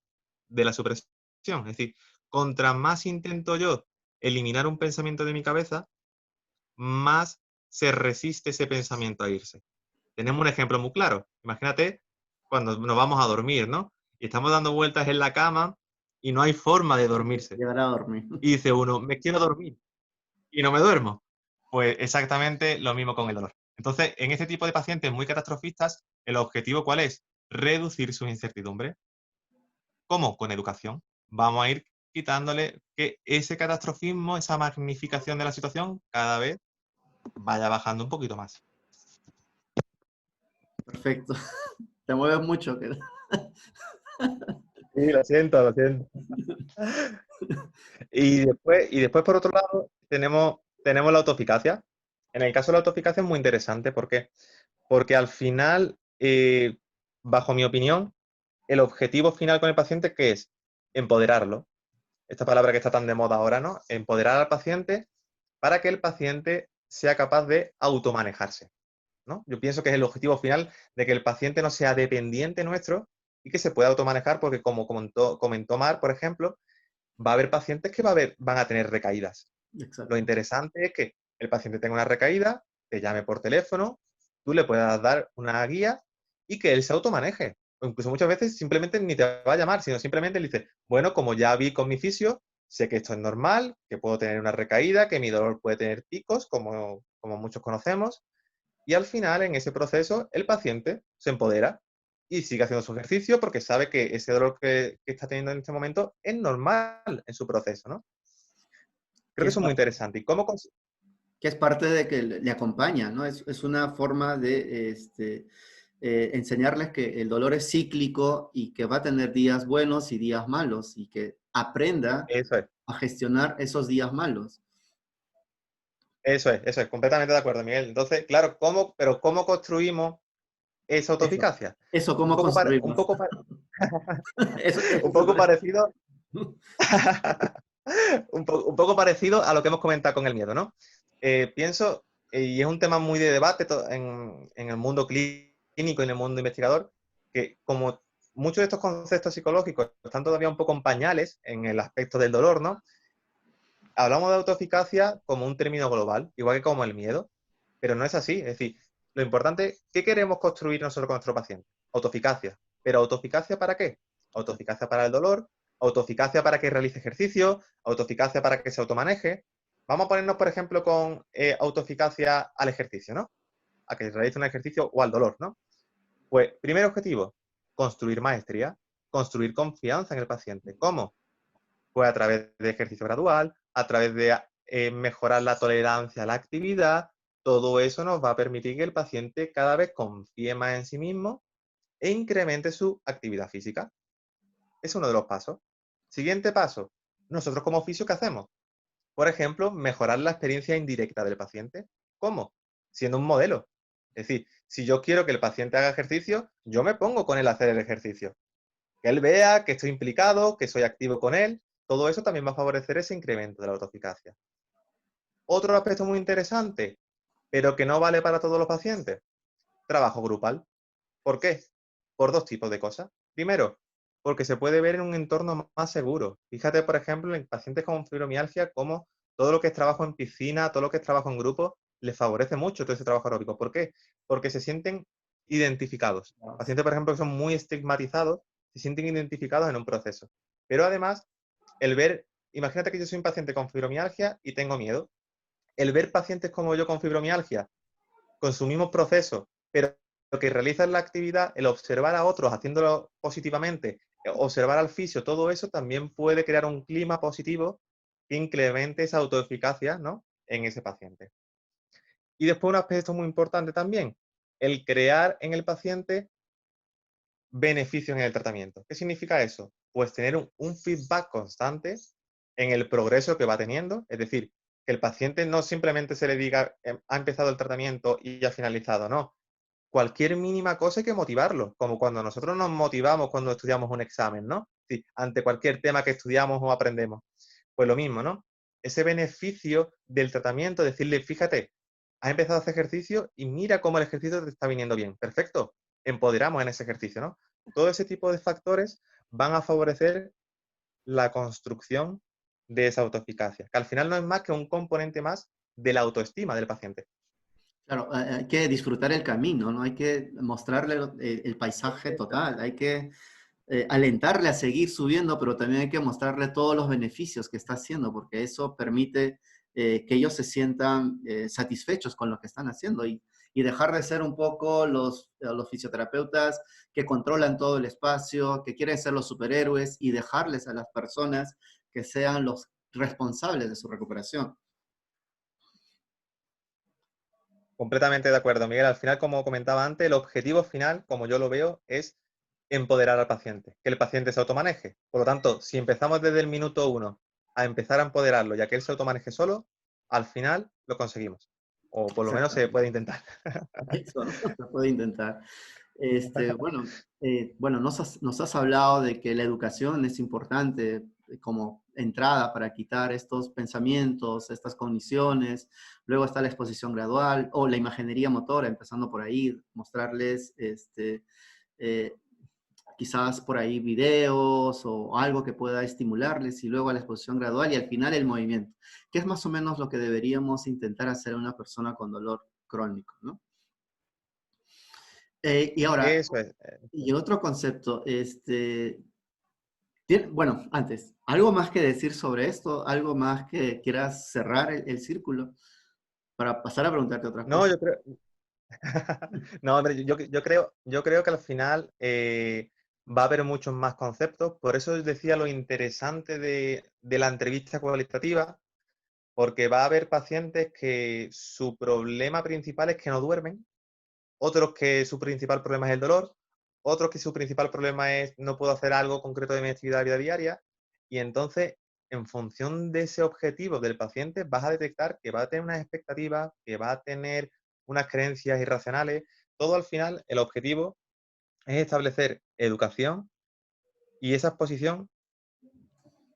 de la supresión. Es decir, contra más intento yo eliminar un pensamiento de mi cabeza, más se resiste ese pensamiento a irse. Tenemos un ejemplo muy claro. Imagínate cuando nos vamos a dormir, ¿no? Y estamos dando vueltas en la cama y no hay forma de dormirse. Llegar a dormir. Y dice uno, me quiero dormir y no me duermo. Pues exactamente lo mismo con el dolor. Entonces, en este tipo de pacientes muy catastrofistas, ¿el objetivo cuál es? Reducir su incertidumbre. ¿Cómo? Con educación. Vamos a ir quitándole que ese catastrofismo, esa magnificación de la situación, cada vez vaya bajando un poquito más. Perfecto. Te mueves mucho. Sí, lo siento, lo siento. Y después, por otro lado, tenemos la autoeficacia. En el caso de la autoeficacia es muy interesante. ¿Por qué? Porque al final, bajo mi opinión, el objetivo final con el paciente, ¿qué es? Empoderarlo. Esta palabra que está tan de moda ahora, ¿no? Empoderar al paciente para que el paciente sea capaz de automanejarse, ¿no? Yo pienso que es el objetivo final de que el paciente no sea dependiente nuestro y que se pueda automanejar, porque como comentó Mar, por ejemplo, va a haber pacientes que van a tener recaídas. Lo Exacto. interesante es que el paciente tenga una recaída, te llame por teléfono, tú le puedas dar una guía y que él se automaneje. O incluso muchas veces simplemente ni te va a llamar, sino simplemente le dice, bueno, como ya vi con mi fisio, sé que esto es normal, que puedo tener una recaída, que mi dolor puede tener picos, como muchos conocemos, y al final, en ese proceso, el paciente se empodera y sigue haciendo su ejercicio porque sabe que ese dolor que está teniendo en este momento es normal en su proceso, ¿no? Creo Que que es, eso es muy interesante. ¿Y que es parte de que le acompaña, ¿no? Es una forma de enseñarles que el dolor es cíclico y que va a tener días buenos y días malos y que aprenda Eso es, a gestionar esos días malos. eso es, completamente de acuerdo, Miguel. Entonces, claro, pero ¿cómo construimos esa Eso, autoeficacia? eso Un cómo poco, un construimos. poco, Eso un poco es. parecido, un poco parecido a lo que hemos comentado con el miedo, ¿no? Pienso, y es un tema muy de debate en el mundo clínico y en el mundo investigador, que como muchos de estos conceptos psicológicos están todavía un poco en pañales en el aspecto del dolor, ¿no? Hablamos de autoeficacia como un término global, igual que como el miedo, pero no es así. Es decir, lo importante, ¿qué queremos construir nosotros con nuestro paciente? Autoeficacia. ¿Pero autoeficacia para qué? Autoeficacia para el dolor, autoeficacia para que realice ejercicio, autoeficacia para que se automaneje. Vamos a ponernos, por ejemplo, con autoeficacia al ejercicio, ¿no? A que realice un ejercicio o al dolor, ¿no? Pues, primer objetivo, construir maestría, construir confianza en el paciente. ¿Cómo? Pues a través de ejercicio gradual, a través de mejorar la tolerancia a la actividad. Todo eso nos va a permitir que el paciente cada vez confíe más en sí mismo e incremente su actividad física. Es uno de los pasos. Siguiente paso. Nosotros como oficio, ¿qué hacemos? Por ejemplo, mejorar la experiencia indirecta del paciente. ¿Cómo? siendo un modelo. Es decir, si yo quiero que el paciente haga ejercicio, yo me pongo con él a hacer el ejercicio. Que él vea que estoy implicado, que soy activo con él, todo eso también va a favorecer ese incremento de la autoeficacia. Otro aspecto muy interesante, pero que no vale para todos los pacientes, trabajo grupal. ¿Por qué? Por dos tipos de cosas. Primero, porque se puede ver en un entorno más seguro. Fíjate, por ejemplo, en pacientes con fibromialgia, cómo todo lo que es trabajo en piscina, todo lo que es trabajo en grupo, les favorece mucho todo ese trabajo aeróbico. ¿Por qué? Porque se sienten identificados. Pacientes, por ejemplo, que son muy estigmatizados, se sienten identificados en un proceso. Pero además, el ver, imagínate que yo soy un paciente con fibromialgia y tengo miedo. El ver pacientes como yo con fibromialgia con su mismo proceso, pero que realizan la actividad, el observar a otros haciéndolo positivamente, observar al fisio, todo eso también puede crear un clima positivo que incremente esa autoeficacia, ¿no?, en ese paciente. Y después un aspecto muy importante también, el crear en el paciente beneficios en el tratamiento. ¿Qué significa eso? Pues tener un feedback constante en el progreso que va teniendo, es decir, que el paciente no simplemente se le diga, ha empezado el tratamiento y ya ha finalizado, no. Cualquier mínima cosa hay que motivarlo, como cuando nosotros nos motivamos cuando estudiamos un examen, ¿no? Sí, ante cualquier tema que estudiamos o aprendemos. Pues lo mismo, ¿no? Ese beneficio del tratamiento, decirle, fíjate, has empezado a hacer ejercicio y mira cómo el ejercicio te está viniendo bien. Perfecto, empoderamos en ese ejercicio, ¿no? Todo ese tipo de factores van a favorecer la construcción de esa autoeficacia, que al final no es más que un componente más de la autoestima del paciente. Claro, hay que disfrutar el camino, ¿no? Hay que mostrarle el paisaje total, hay que alentarle a seguir subiendo, pero también hay que mostrarle todos los beneficios que está haciendo, porque eso permite que ellos se sientan satisfechos con lo que están haciendo y dejar de ser un poco los fisioterapeutas que controlan todo el espacio, que quieren ser los superhéroes y dejarles a las personas que sean los responsables de su recuperación. Completamente de acuerdo, Miguel. Al final, como comentaba antes, el objetivo final, como yo lo veo, es empoderar al paciente, que el paciente se automaneje. Por lo tanto, si empezamos desde el minuto uno a empezar a empoderarlo, ya que él se automaneje solo, al final lo conseguimos. O por lo menos se Exactamente. puede intentar. Eso, ¿no? Se puede intentar. Bueno, nos has hablado de que la educación es importante como entrada para quitar estos pensamientos, estas cogniciones. Luego está la exposición gradual o la imaginería motora, empezando por ahí, mostrarles eh, quizás por ahí videos o algo que pueda estimularles y luego a la exposición gradual y al final el movimiento, que es más o menos lo que deberíamos intentar hacer en una persona con dolor crónico, ¿no? Y ahora, Eso es. y otro concepto, bueno, antes, ¿algo más que decir sobre esto? ¿Algo más que quieras cerrar el círculo para pasar a preguntarte otra No, cosa? yo creo, no, hombre, yo creo que al final va a haber muchos más conceptos. Por eso os decía lo interesante de la entrevista cualitativa, porque va a haber pacientes que su problema principal es que no duermen, otros que su principal problema es el dolor, otros que su principal problema es no puedo hacer algo concreto de mi actividad de vida diaria. Y entonces, en función de ese objetivo del paciente, vas a detectar que va a tener unas expectativas, que va a tener unas creencias irracionales. Todo al final, el objetivo es establecer educación y esa exposición,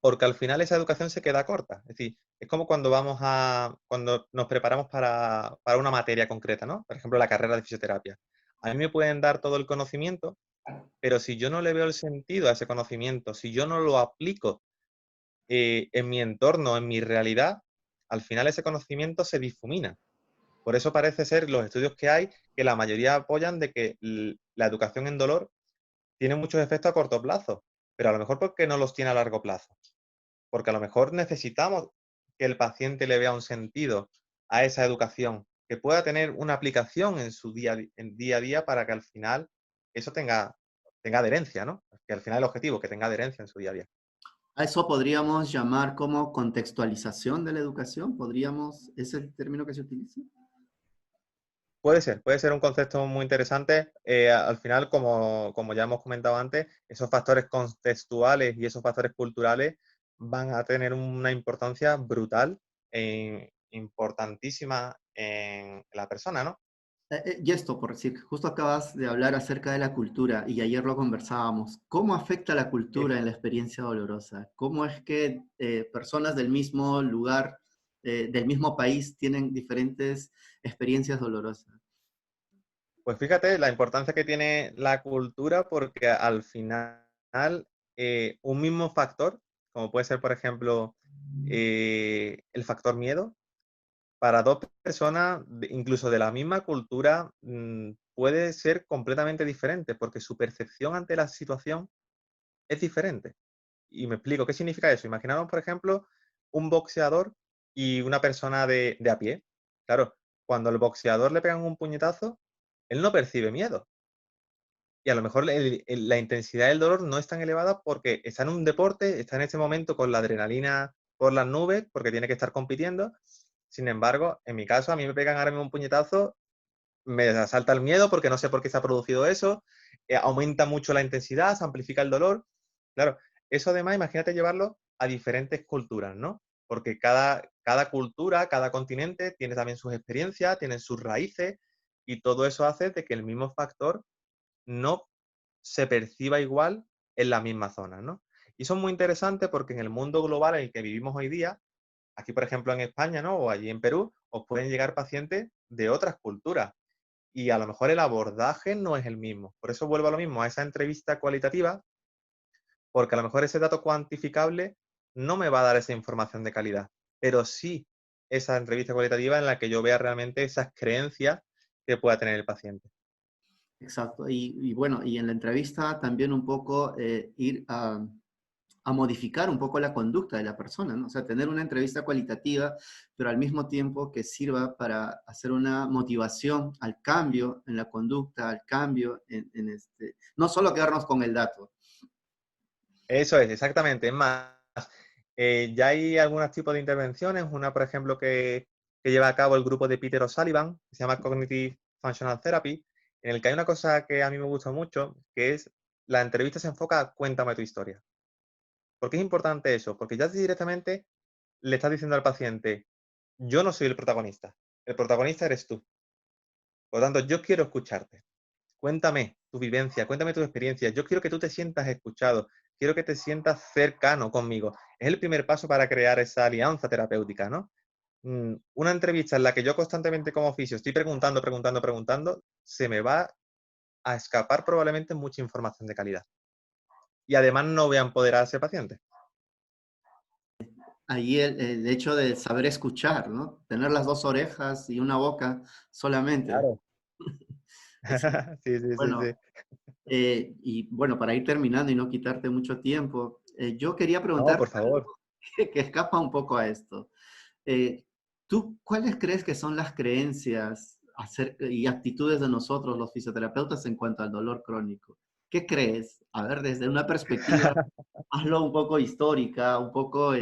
porque al final esa educación se queda corta. Es decir, es como cuando nos preparamos para una materia concreta, ¿no? Por ejemplo, la carrera de fisioterapia. A mí me pueden dar todo el conocimiento, pero si yo no le veo el sentido a ese conocimiento, si yo no lo aplico en mi entorno, en mi realidad, al final ese conocimiento se difumina. Por eso parece ser los estudios que hay que la mayoría apoyan de que la educación en dolor tiene muchos efectos a corto plazo, pero a lo mejor porque no los tiene a largo plazo. Porque a lo mejor necesitamos que el paciente le vea un sentido a esa educación, que pueda tener una aplicación en su día a día para que al final eso tenga adherencia, ¿no? Que al final el objetivo, que tenga adherencia en su día a día. A eso podríamos llamar como contextualización de la educación, podríamos, ¿es el término que se utiliza? Puede ser un concepto muy interesante. Al final, como ya hemos comentado antes, esos factores contextuales y esos factores culturales van a tener una importancia brutal e importantísima en la persona, ¿no? Y esto, por decir, justo acabas de hablar acerca de la cultura y ayer lo conversábamos. ¿Cómo afecta la Sí. cultura en la experiencia dolorosa? ¿Cómo es que personas del mismo lugar, del mismo país, tienen diferentes experiencias dolorosas? Pues fíjate la importancia que tiene la cultura porque al final un mismo factor, como puede ser, por ejemplo, el factor miedo, para dos personas, incluso de la misma cultura, puede ser completamente diferente porque su percepción ante la situación es diferente. Y me explico, ¿qué significa eso? Imaginaros, por ejemplo, un boxeador y una persona de a pie. Claro, cuando al boxeador le pegan un puñetazo, él no percibe miedo. Y a lo mejor la intensidad del dolor no es tan elevada porque está en un deporte, está en ese momento con la adrenalina por las nubes, porque tiene que estar compitiendo. Sin embargo, en mi caso, a mí me pegan ahora mismo un puñetazo, me asalta el miedo porque no sé por qué se ha producido eso, aumenta mucho la intensidad, se amplifica el dolor. Claro, eso además, imagínate llevarlo a diferentes culturas, ¿no? Porque cada cultura, cada continente tiene también sus experiencias, tienen sus raíces y todo eso hace de que el mismo factor no se perciba igual en la misma zona, ¿no? Y eso es muy interesante porque en el mundo global en el que vivimos hoy día, aquí por ejemplo en España, ¿no? O allí en Perú, os pueden llegar pacientes de otras culturas y a lo mejor el abordaje no es el mismo. Por eso vuelvo a lo mismo, a esa entrevista cualitativa, porque a lo mejor ese dato cuantificable no me va a dar esa información de calidad, pero sí esa entrevista cualitativa en la que yo vea realmente esas creencias que pueda tener el paciente. Exacto. Y bueno, y en la entrevista también un poco ir a modificar un poco la conducta de la persona, ¿no? O sea, tener una entrevista cualitativa, pero al mismo tiempo que sirva para hacer una motivación al cambio en la conducta, al cambio no solo quedarnos con el dato. Eso es, exactamente. Es más, ya hay algunos tipos de intervenciones. Una, por ejemplo, que lleva a cabo el grupo de Peter O'Sullivan, que se llama Cognitive Functional Therapy, en el que hay una cosa que a mí me gusta mucho, que es la entrevista se enfoca a cuéntame tu historia. ¿Por qué es importante eso? Porque ya directamente le estás diciendo al paciente, yo no soy el protagonista eres tú. Por lo tanto, yo quiero escucharte. Cuéntame tu vivencia, cuéntame tu experiencia. Yo quiero que tú te sientas escuchado, quiero que te sientas cercano conmigo. Es el primer paso para crear esa alianza terapéutica, ¿no? Una entrevista en la que yo constantemente como oficio estoy preguntando, preguntando, preguntando, se me va a escapar probablemente mucha información de calidad. Y además no voy a empoderar a ese paciente. Ahí el hecho de saber escuchar, ¿no? Tener las dos orejas y una boca solamente. Claro. Sí. Sí, sí, sí, Bueno, sí. y bueno, para ir terminando y no quitarte mucho tiempo, yo quería No, preguntarte por algo favor. que escapa un poco a esto. ¿Tú cuáles crees que son las creencias y actitudes de nosotros, los fisioterapeutas, en cuanto al dolor crónico? ¿Qué crees? A ver, desde una perspectiva, hazlo un poco histórica, un poco,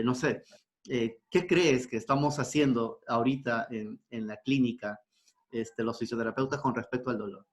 no sé, ¿qué crees que estamos haciendo ahorita en la clínica, los fisioterapeutas con respecto al dolor?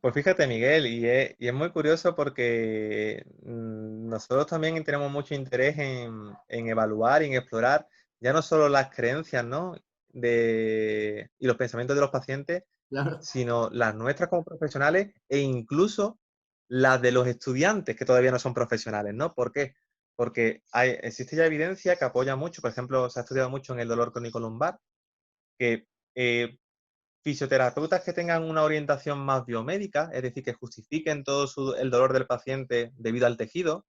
Pues fíjate, Miguel, y es muy curioso porque nosotros también tenemos mucho interés en evaluar y en explorar ya no solo las creencias, ¿no? Y los pensamientos de los pacientes, Claro, sino las nuestras como profesionales e incluso las de los estudiantes que todavía no son profesionales, ¿no? ¿Por qué? Porque existe ya evidencia que apoya mucho, por ejemplo, se ha estudiado mucho en el dolor crónico lumbar, que eh, fisioterapeutas que tengan una orientación más biomédica, es decir, que justifiquen todo el dolor del paciente debido al tejido,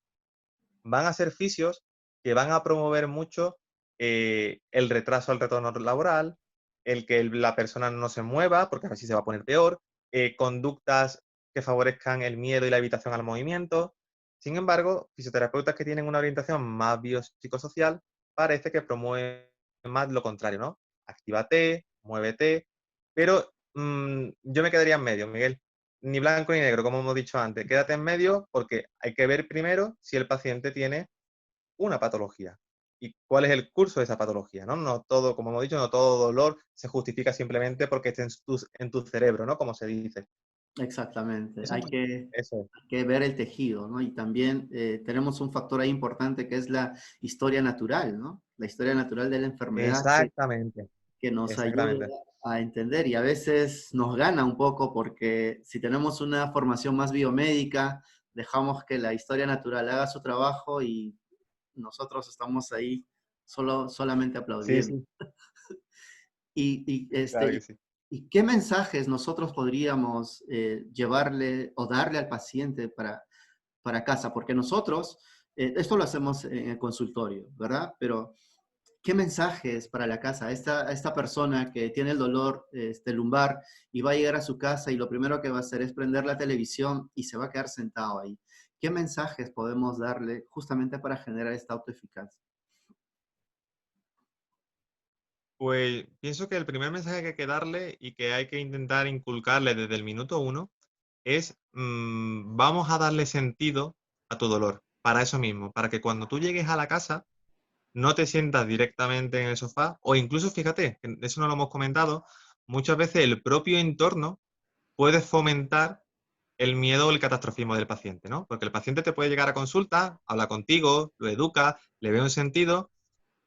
van a ser fisios que van a promover mucho el retraso al retorno laboral, el que la persona no se mueva, porque así se va a poner peor, conductas que favorezcan el miedo y la evitación al movimiento. Sin embargo, fisioterapeutas que tienen una orientación más biopsicosocial parece que promueven más lo contrario, ¿no? Actívate, muévete, pero yo me quedaría en medio, Miguel. Ni blanco ni negro, como hemos dicho antes. Quédate en medio porque hay que ver primero si el paciente tiene una patología y cuál es el curso de esa patología, ¿no? No todo, como hemos dicho, no todo dolor se justifica simplemente porque esté en tu cerebro, ¿no? Como se dice. exactamente. Eso, eso es. Hay que ver el tejido, ¿no? Y también tenemos un factor ahí importante que es la historia natural, ¿no? La historia natural de la enfermedad Exactamente. que nos ayuda exactamente. a entender y a veces nos gana un poco porque si tenemos una formación más biomédica, dejamos que la historia natural haga su trabajo y nosotros estamos ahí solamente Sí, aplaudiendo. sí, claro que Este, sí. ¿y qué mensajes nosotros podríamos llevarle o darle al paciente para casa? Porque nosotros, esto lo hacemos en el consultorio, ¿verdad? Pero ¿qué mensajes para la casa? Esta persona que tiene el dolor lumbar y va a llegar a su casa y lo primero que va a hacer es prender la televisión y se va a quedar sentado ahí. ¿Qué mensajes podemos darle justamente para generar esta autoeficacia? Pues pienso que el primer mensaje que hay que darle y que hay que intentar inculcarle desde el minuto uno es, vamos a darle sentido a tu dolor, para eso mismo, para que cuando tú llegues a la casa no te sientas directamente en el sofá o incluso, fíjate, que eso no lo hemos comentado, muchas veces el propio entorno puede fomentar el miedo o el catastrofismo del paciente, ¿no? Porque el paciente te puede llegar a consulta, habla contigo, lo educa, le ve un sentido,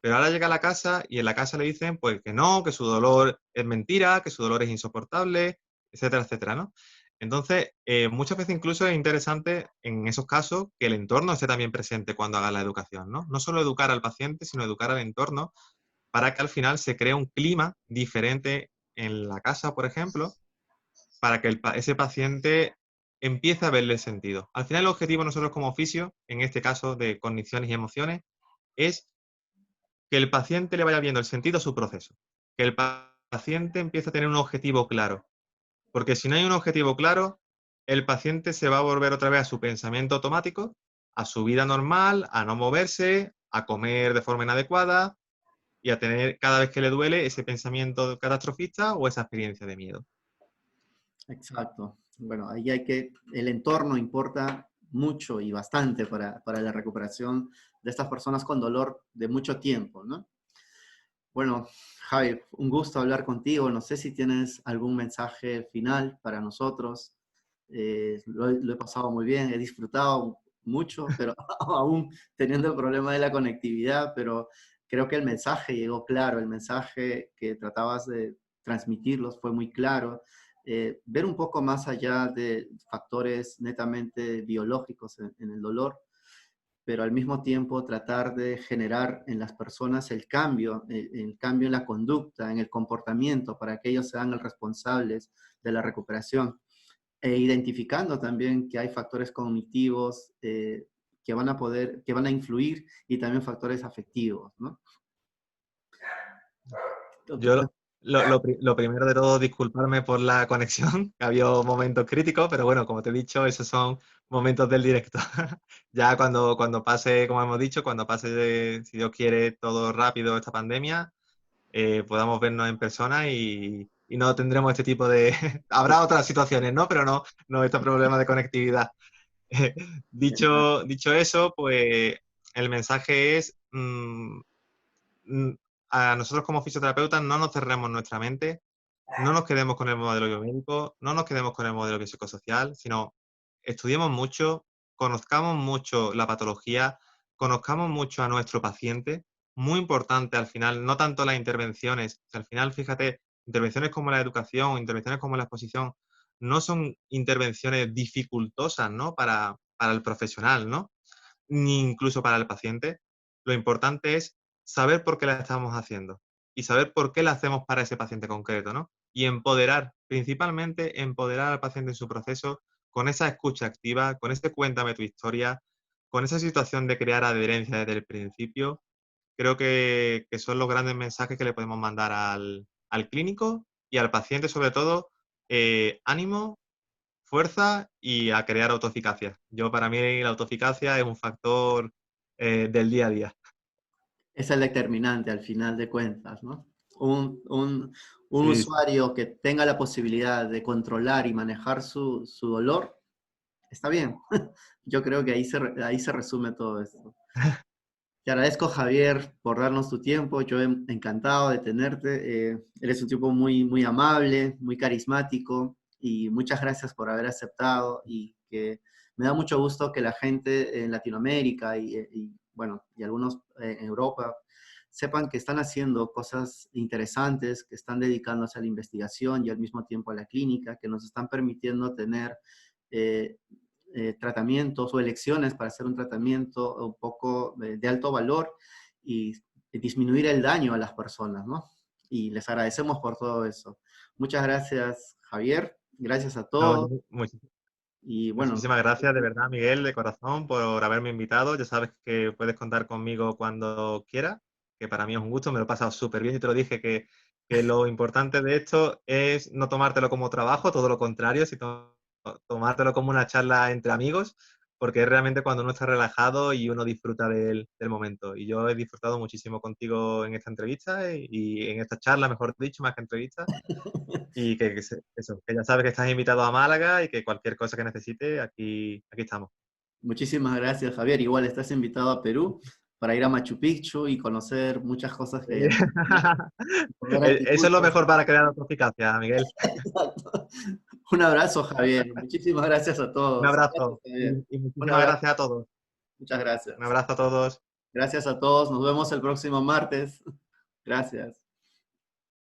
pero ahora llega a la casa y en la casa le dicen pues que no, que su dolor es mentira, que su dolor es insoportable, etcétera, etcétera, ¿no? Entonces, muchas veces incluso es interesante en esos casos que el entorno esté también presente cuando haga la educación, ¿no? No solo educar al paciente, sino educar al entorno para que al final se cree un clima diferente en la casa, por ejemplo, para que ese paciente empiece a verle sentido. Al final el objetivo nosotros como oficio, en este caso de cogniciones y emociones, es que el paciente le vaya viendo el sentido a su proceso, que el paciente empiece a tener un objetivo claro, porque si no hay un objetivo claro, el paciente se va a volver otra vez a su pensamiento automático, a su vida normal, a no moverse, a comer de forma inadecuada y a tener cada vez que le duele ese pensamiento catastrofista o esa experiencia de miedo. Exacto. Bueno, ahí el entorno importa mucho y bastante para la recuperación de estas personas con dolor de mucho tiempo, ¿no? Bueno, Javi, un gusto hablar contigo. No sé si tienes algún mensaje final para nosotros. Lo he pasado muy bien, he disfrutado mucho, pero aún teniendo el problema de la conectividad, pero creo que el mensaje llegó claro, el mensaje que tratabas de transmitirlos fue muy claro. Ver un poco más allá de factores netamente biológicos en el dolor, pero al mismo tiempo tratar de generar en las personas el cambio en la conducta, en el comportamiento, para que ellos sean los responsables de la recuperación. E identificando también que hay factores cognitivos que van a influir y también factores afectivos, ¿no? Yo lo primero de todo, disculparme por la conexión, que había momentos críticos, pero bueno, como te he dicho, esos son momentos del directo. Ya cuando pase, como hemos dicho, cuando pase, si Dios quiere, todo rápido esta pandemia, podamos vernos en persona y no tendremos este tipo de... Habrá otras situaciones, ¿no? Pero no este problema de conectividad. Dicho eso, pues el mensaje es... mm, a nosotros como fisioterapeutas no nos cerremos nuestra mente, no nos quedemos con el modelo biomédico, no nos quedemos con el modelo biopsicosocial, sino estudiemos mucho, conozcamos mucho la patología, conozcamos mucho a nuestro paciente. Muy importante al final, no tanto las intervenciones, al final, fíjate, intervenciones como la educación, intervenciones como la exposición, no son intervenciones dificultosas, ¿no? Para el profesional, ¿no? Ni incluso para el paciente. Lo importante es saber por qué la estamos haciendo y saber por qué la hacemos para ese paciente concreto, ¿no? Y empoderar, principalmente empoderar al paciente en su proceso con esa escucha activa, con ese cuéntame tu historia, con esa situación de crear adherencia desde el principio. Creo que son los grandes mensajes que le podemos mandar al clínico y al paciente, sobre todo, ánimo, fuerza y a crear autoeficacia. Para mí la autoeficacia es un factor del día a día. Es el determinante al final de cuentas, ¿no? Un Sí, sí. usuario que tenga la posibilidad de controlar y manejar su dolor, está bien. Yo creo que ahí se resume todo esto. Te agradezco, Javier, por darnos tu tiempo. Yo he encantado de tenerte. Eres un tipo muy, muy amable, muy carismático y muchas gracias por haber aceptado y que me da mucho gusto que la gente en Latinoamérica bueno, y algunos en Europa sepan que están haciendo cosas interesantes, que están dedicándose a la investigación y al mismo tiempo a la clínica, que nos están permitiendo tener tratamientos o elecciones para hacer un tratamiento un poco de alto valor y disminuir el daño a las personas, ¿no? Y les agradecemos por todo eso. Muchas gracias, Javier. Gracias a No, todos. Y bueno, muchísimas gracias de verdad, Miguel, de corazón, por haberme invitado. Ya sabes que puedes contar conmigo cuando quieras, que para mí es un gusto, me lo he pasado súper bien y te lo dije que lo importante de esto es no tomártelo como trabajo, todo lo contrario, sino tomártelo como una charla entre amigos, porque es realmente cuando uno está relajado y uno disfruta del momento. Y yo he disfrutado muchísimo contigo en esta entrevista y en esta charla, mejor dicho, más que entrevista. Y eso, que ya sabes que estás invitado a Málaga y que cualquier cosa que necesites, aquí estamos. muchísimas gracias, Javier. Igual estás invitado a Perú para ir a Machu Picchu y conocer muchas cosas que volver a Eso es lo Ticucho. mejor para crear autoeficacia, Miguel. Un abrazo, Javier. Muchísimas gracias a Un todos. Gracias, abrazo Javier. y Un muchísimas abrazo. gracias a todos. Muchas Un gracias. abrazo a todos. Gracias a todos. Nos vemos el próximo martes. Gracias.